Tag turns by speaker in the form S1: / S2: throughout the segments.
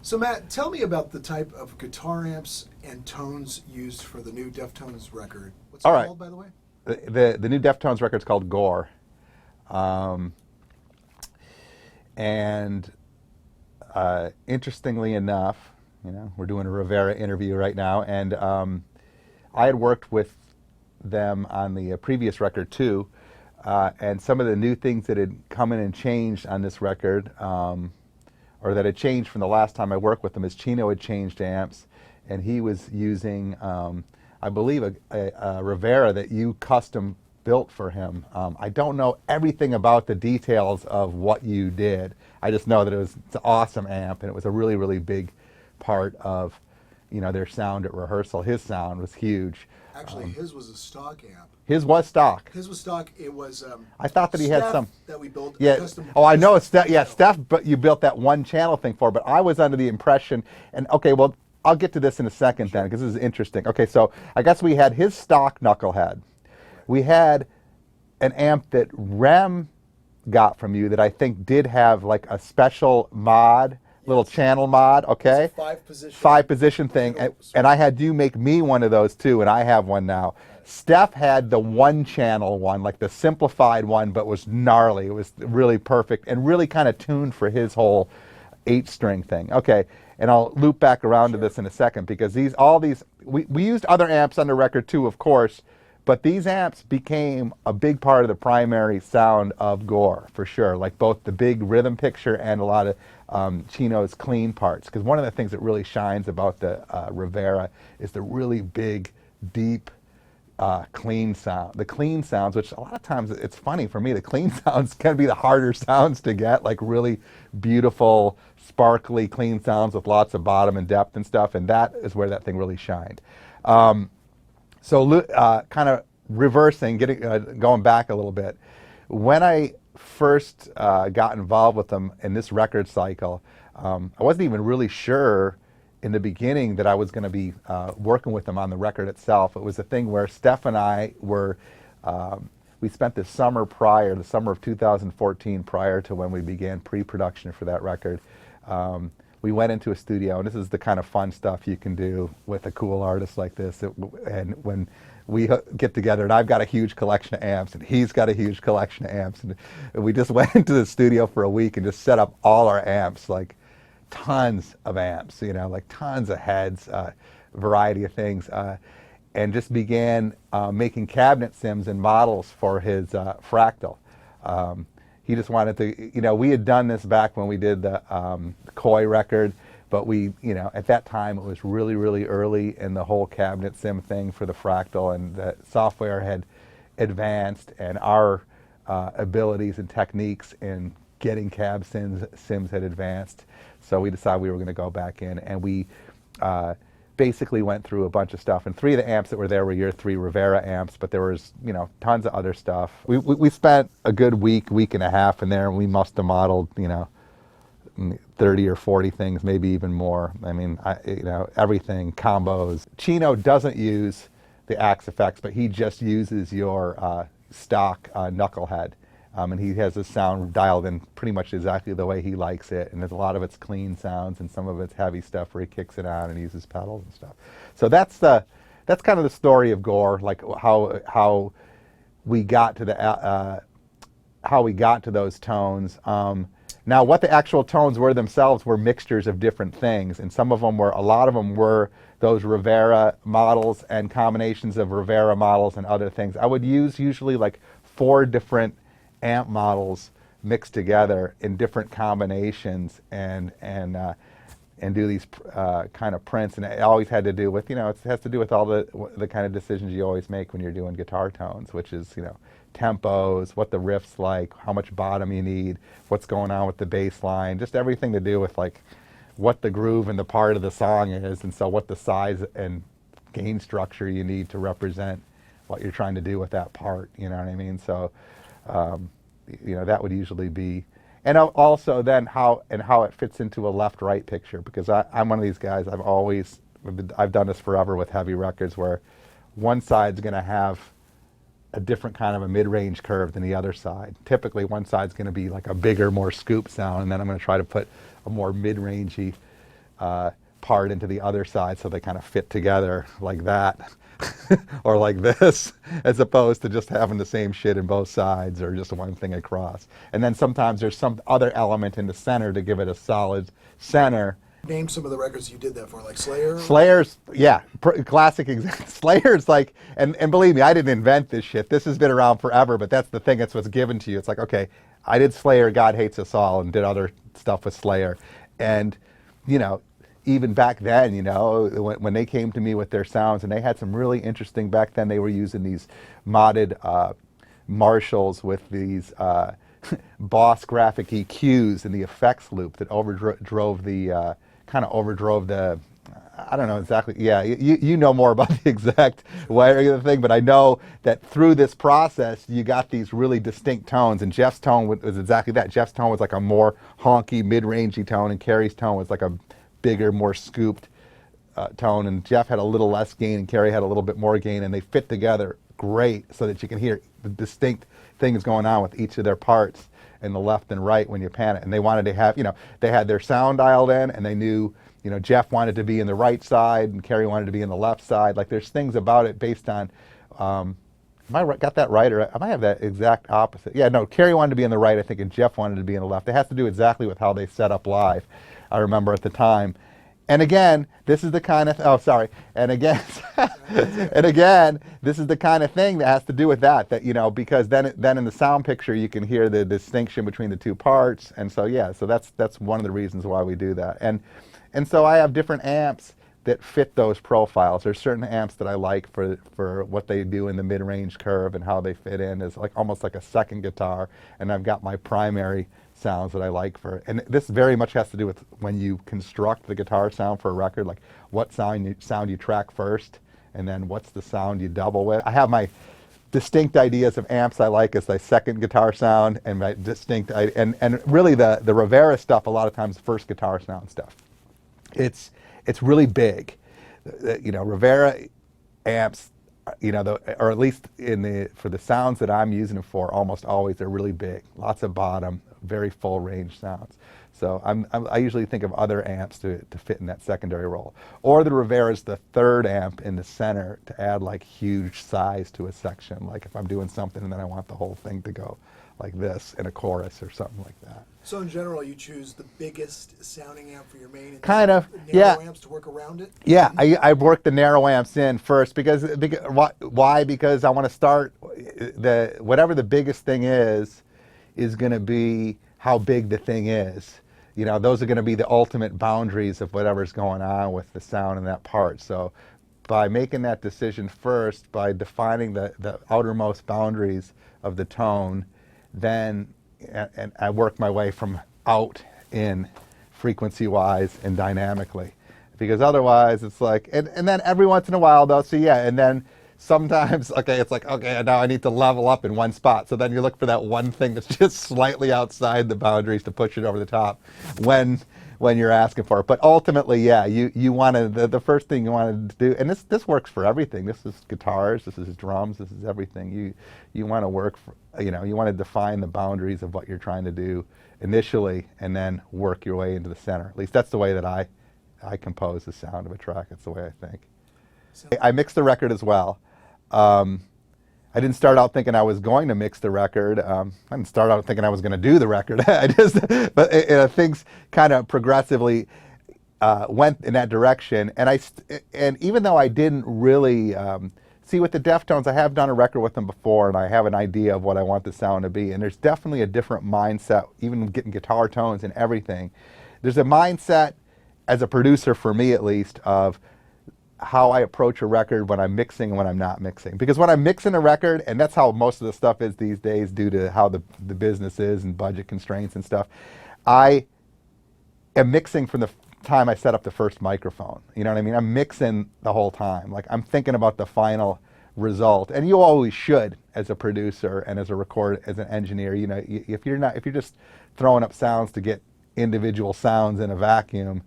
S1: So Matt, tell me about the type of guitar amps and tones used for the new Deftones record. What's it
S2: All right.
S1: called, by the way?
S2: The new Deftones record's called Gore. Um, and Interestingly enough, we're doing a Rivera interview right now, and I had worked with them on the previous record too, and some of the new things that had come in and changed on this record, or that had changed from the last time I worked with them, is Chino had changed amps, and he was using, I believe, a Rivera that you custom built for him. I don't know everything about the details of what you did. I just know that it's an awesome amp, and it was a really, really big part of, their sound at rehearsal. His sound was huge.
S1: Actually, his was a stock amp.
S2: His was stock.
S1: His was stock. It was.
S2: I thought that he had
S1: Steph
S2: some.
S1: that we built.
S2: Yeah.
S1: Custom,
S2: Oh, I know.
S1: custom
S2: Yeah,
S1: channel.
S2: Steph, but you built that one channel thing for. But I was under the impression, and okay, well, I'll get to this in a second then, because this is interesting. Okay, so I guess we had his stock knucklehead. We had an amp that Rem got from you that I think did have like a special mod, little channel mod. Okay,
S1: It's a
S2: five position thing, and I had you make me one of those too, and I have one now. Steph had the one channel one, like the simplified one, but was gnarly. It was really perfect and really kind of tuned for his whole 8-string thing. Okay, and I'll loop back around to this in a second, because we used other amps on the record too, of course, but these amps became a big part of the primary sound of Gore, for sure, like both the big rhythm picture and a lot of Chino's clean parts. Because one of the things that really shines about the Rivera is the really big, deep, clean sound. The clean sounds, which a lot of times, it's funny for me, the clean sounds can be the harder sounds to get, like really beautiful, sparkly, clean sounds with lots of bottom and depth and stuff, and that is where that thing really shined. So kind of reversing, going back a little bit, when I first got involved with them in this record cycle, I wasn't even really sure in the beginning that I was going to be working with them on the record itself. It was a thing where Steph and I were, we spent the summer of 2014, prior to when we began pre-production for that record. We went into a studio, and this is the kind of fun stuff you can do with a cool artist like this. And when we get together, and I've got a huge collection of amps, and he's got a huge collection of amps, and we just went into the studio for a week and just set up all our amps, like tons of amps, like tons of heads, variety of things, and just began making cabinet sims and models for his Fractal. He just wanted to, we had done this back when we did the Koi record, but at that time it was really, really early in the whole cabinet sim thing for the Fractal, and the software had advanced, and our abilities and techniques in getting cab sims had advanced. So we decided we were going to go back in, and we basically went through a bunch of stuff. And 3 of the amps that were there were your 3 Rivera amps, but there was, tons of other stuff. We spent a good week and a half in there, and we must have modeled, 30 or 40 things, maybe even more. I mean, everything, combos. Chino doesn't use the Axe effects, but he just uses your stock knucklehead. And he has the sound dialed in pretty much exactly the way he likes it. And there's a lot of it's clean sounds, and some of it's heavy stuff where he kicks it on and uses pedals and stuff. So that's kind of the story of Gore, like how we got to those tones. Now, what the actual tones were themselves were mixtures of different things, and a lot of them were those Rivera models and combinations of Rivera models and other things. I would use usually like 4 different amp models mixed together in different combinations, and do these kind of prints, and it always had to do with, it has to do with all the kind of decisions you always make when you're doing guitar tones, which is, tempos, what the riff's like, how much bottom you need, what's going on with the bass line, just everything to do with like what the groove and the part of the song is, and so what the size and gain structure you need to represent what you're trying to do with that part, you know what I mean? So that would usually be, and also then how it fits into a left-right picture, because I'm one of these guys, I've done this forever with heavy records, where one side's going to have a different kind of a mid-range curve than the other side. Typically one side's going to be like a bigger, more scoop sound, and then I'm going to try to put a more mid-rangey part into the other side so they kind of fit together like that or like this, as opposed to just having the same shit in both sides or just one thing across. And then sometimes there's some other element in the center to give it a solid center.
S1: Name some of the records you did that for, like Slayer?
S2: Slayer's, yeah, classic example. Slayer's like, and believe me, I didn't invent this shit. This has been around forever, but that's the thing, it's what's given to you. It's like, okay, I did Slayer, God Hates Us All, and did other stuff with Slayer. And, you know, even back then, you know, when they came to me with their sounds, and they had some really interesting, back then they were using these modded Marshalls with these Boss graphic EQs in the effects loop that overdrove the, I don't know exactly, yeah, you know more about the exact wiring of the thing, but I know that through this process, you got these really distinct tones, and Jeff's tone was exactly that. Jeff's tone was like a more honky, mid-rangey tone, and Carrie's tone was like a bigger, more scooped tone, and Jeff had a little less gain, and Carrie had a little bit more gain, and they fit together great so that you can hear the distinct things going on with each of their parts in the left and right when you pan it. And they wanted to have, you know, they had their sound dialed in, and they knew, you know, Jeff wanted to be in the right side and Carrie wanted to be in the left side. Like, there's things about it based on, am I got that right, or I might have that exact opposite? Yeah, no, Carrie wanted to be in the right, I think, and Jeff wanted to be in the left. It has to do exactly with how they set up live, I remember at the time. And again, this is the kind of, and again, this is the kind of thing that has to do with that, you know, because then in the sound picture, you can hear the distinction between the two parts. And so, yeah, so that's one of the reasons why we do that. And so I have different amps that fit those profiles. There's certain amps that I like for what they do in the mid-range curve and how they fit in as like almost like a second guitar. And I've got my primary sounds that I like for, and this very much has to do with when you construct the guitar sound for a record, like what sound you track first, and then what's the sound you double with. I have my distinct ideas of amps I like as my second guitar sound, and my distinct, and really the Rivera stuff, a lot of times first guitar sound stuff. It's really big. You know, Rivera amps, you know, or at least for the sounds that I'm using them for, almost always they're really big, lots of bottom, very full range sounds. So I usually think of other amps to fit in that secondary role. Or the Rivera's the third amp in the center to add like huge size to a section. Like if I'm doing something and then I want the whole thing to go like this in a chorus or something like that.
S1: So in general, you choose the biggest sounding amp for your main, and
S2: kind of,
S1: narrow
S2: yeah,
S1: amps to work around it?
S2: Yeah, I work the narrow amps in first because why? Because I want to start whatever the biggest thing is going to be how big the thing is. You know, those are going to be the ultimate boundaries of whatever's going on with the sound in that part. So by making that decision first, by defining the outermost boundaries of the tone, then and I work my way from out in frequency-wise and dynamically. Because otherwise it's like, and then every once in a while though, so yeah, and then sometimes, okay, it's like, okay, now I need to level up in one spot. So then you look for that one thing that's just slightly outside the boundaries to push it over the top when you're asking for it. But ultimately, yeah, you want to, the first thing you want to do, and this works for everything. This is guitars, this is drums, this is everything. You want to work for, you know, you want to define the boundaries of what you're trying to do initially and then work your way into the center. At least that's the way that I compose the sound of a track. That's the way I think. I mix the record as well. I didn't start out thinking I was going to mix the record. I didn't start out thinking I was going to do the record. But things kind of progressively went in that direction. And even though I didn't really see with the Deftones, I have done a record with them before, and I have an idea of what I want the sound to be. And there's definitely a different mindset, even getting guitar tones and everything. There's a mindset as a producer, for me at least, of how I approach a record when I'm mixing and when I'm not mixing. Because when I'm mixing a record, and that's how most of the stuff is these days due to how the business is and budget constraints and stuff, I am mixing from the time I set up the first microphone. You know what I mean? I'm mixing the whole time. Like I'm thinking about the final result. And you always should as a producer and as an engineer. You know, if you're just throwing up sounds to get individual sounds in a vacuum,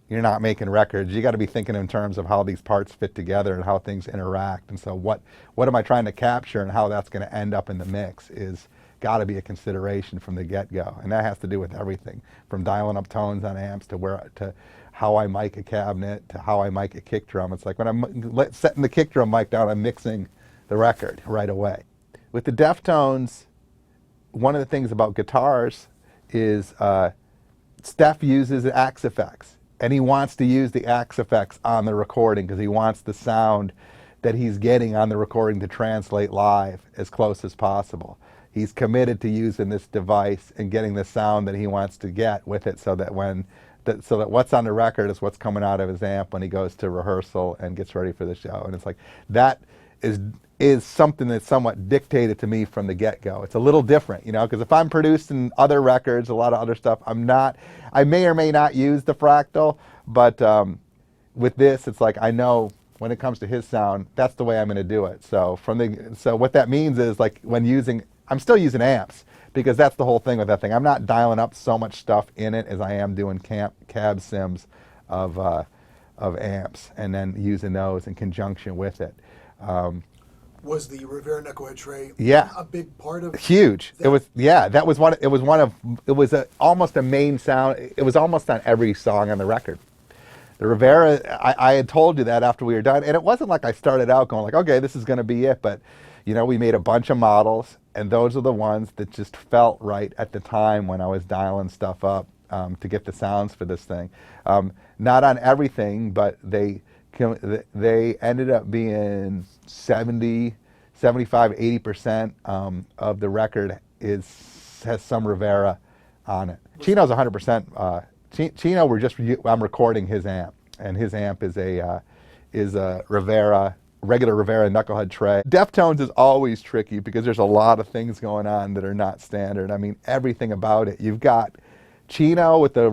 S2: you're not making records. You got to be thinking in terms of how these parts fit together and how things interact. And so what am I trying to capture and how that's going to end up in the mix is got to be a consideration from the get-go, and that has to do with everything from dialing up tones on amps to how I mic a cabinet to how I mic a kick drum. It's like when I'm setting the kick drum mic down, I'm mixing the record right away. With the Deftones, one of the things about guitars is Steph uses axe effects, and he wants to use the axe effects on the recording because he wants the sound that he's getting on the recording to translate live as close as possible. He's committed to using this device and getting the sound that he wants to get with it, so that what's on the record is what's coming out of his amp when he goes to rehearsal and gets ready for the show. And it's like that is something that's somewhat dictated to me from the get-go. It's a little different, because if I'm producing other records, a lot of other stuff, I may or may not use the fractal, but with this, it's like I know when it comes to his sound, that's the way I'm going to do it. So what that means is, like, I'm still using amps, because that's the whole thing with that thing. I'm not dialing up so much stuff in it as I am doing cab sims of amps, and then using those in conjunction with it.
S3: Was the Rivera knucklehead tray a big part of
S2: huge
S3: that?
S2: It was almost a main sound. It was almost on every song on the record. The Rivera, I had told you that after we were done, and it wasn't like I started out going like, okay, this is going to be it, but we made a bunch of models, and those are the ones that just felt right at the time when I was dialing stuff up to get the sounds for this thing. Not on everything, but they ended up being 70, 75, 80% of the record has some Rivera on it. Chino's 100%. Chino, I'm recording his amp, and his amp is a Rivera, regular Rivera knucklehead tray. Deftones is always tricky because there's a lot of things going on that are not standard. I mean, everything about it. You've got Chino with the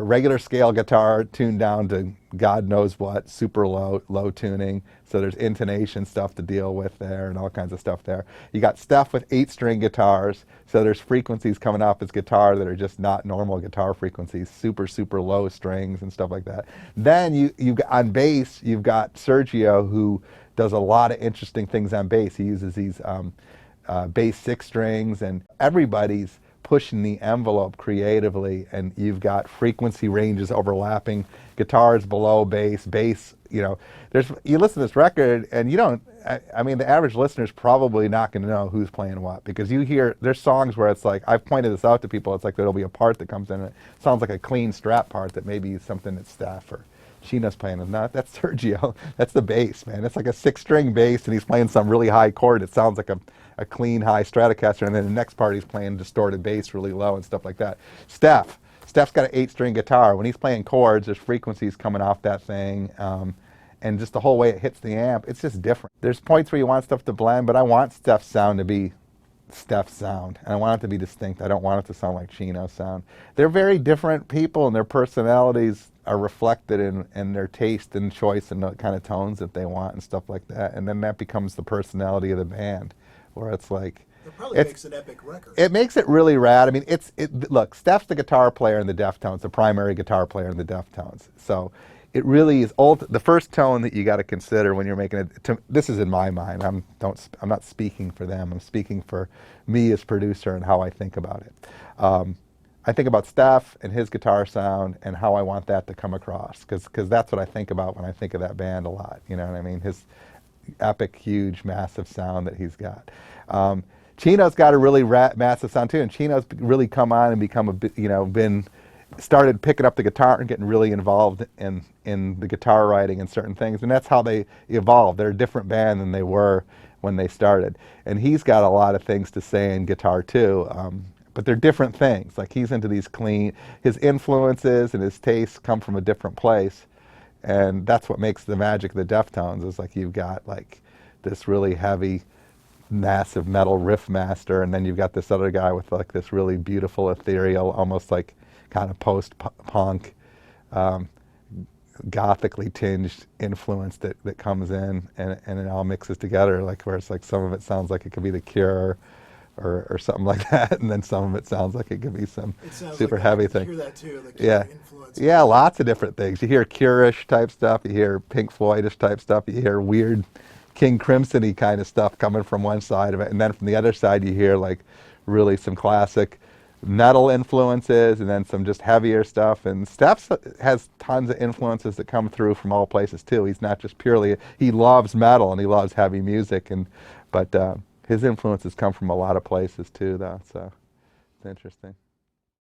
S2: regular scale guitar tuned down to God knows what, super low tuning. So there's intonation stuff to deal with there and all kinds of stuff there. You got Steph with 8-string guitars. So there's frequencies coming off his guitar that are just not normal guitar frequencies, super, super low strings and stuff like that. Then you on bass, you've got Sergio, who does a lot of interesting things on bass. He uses these bass 6 strings, and everybody's pushing the envelope creatively, and you've got frequency ranges overlapping, guitars below bass, you listen to this record and you don't, the average listener's probably not going to know who's playing what, because there's songs where it's like, I've pointed this out to people, it's like there'll be a part that comes in and it sounds like a clean strap part that maybe is something that Steph or Chino's playing. And that's Sergio. That's the bass, man. It's like a 6-string bass, and he's playing some really high chord. It sounds like a clean high Stratocaster, and then the next part he's playing distorted bass really low and stuff like that. Steph's got an 8-string guitar. When he's playing chords, there's frequencies coming off that thing, and just the whole way it hits the amp, it's just different. There's points where you want stuff to blend, but I want Steph's sound to be Steph's sound, and I want it to be distinct. I don't want it to sound like Chino's sound. They're very different people, and their personalities are reflected in their taste and choice and the kind of tones that they want and stuff like that. And then that becomes the personality of the band, where it's like,
S3: it probably makes an epic record.
S2: It makes it really rad. I mean, look, Steph's the guitar player in the Deftones, the primary guitar player in the Deftones. So it really is the first tone that you got to consider when you're making it. This is in my mind. I'm not speaking for them. I'm speaking for me as producer and how I think about it. I think about Steph and his guitar sound and how I want that to come across, because that's what I think about when I think of that band a lot. You know what I mean? His epic, huge, massive sound that he's got. Chino's got a really massive sound too, and Chino's really come on and become started picking up the guitar and getting really involved in the guitar writing and certain things, and that's how they evolved. They're a different band than they were when they started, and he's got a lot of things to say in guitar too, but they're different things. Like, he's into these his influences and his tastes come from a different place, and that's what makes the magic of the Deftones, is like you've got like this really heavy, massive metal riff master, and then you've got this other guy with like this really beautiful, ethereal, almost like kind of post-punk, gothically tinged influence that comes in, and it all mixes together, like where it's like some of it sounds like it could be The Cure or something like that, and then some of it sounds like it could be some super heavy thing.
S3: You hear that too, the Cure influence.
S2: Yeah, lots of different things. You hear Cure-ish type stuff, you hear Pink Floyd-ish type stuff, you hear weird King Crimson-y kind of stuff coming from one side of it, and then from the other side you hear like really some classic metal influences, and then some just heavier stuff. And Steph has tons of influences that come through from all places too. He's not just purely, he loves metal and he loves heavy music, but his influences come from a lot of places too, though. So it's interesting.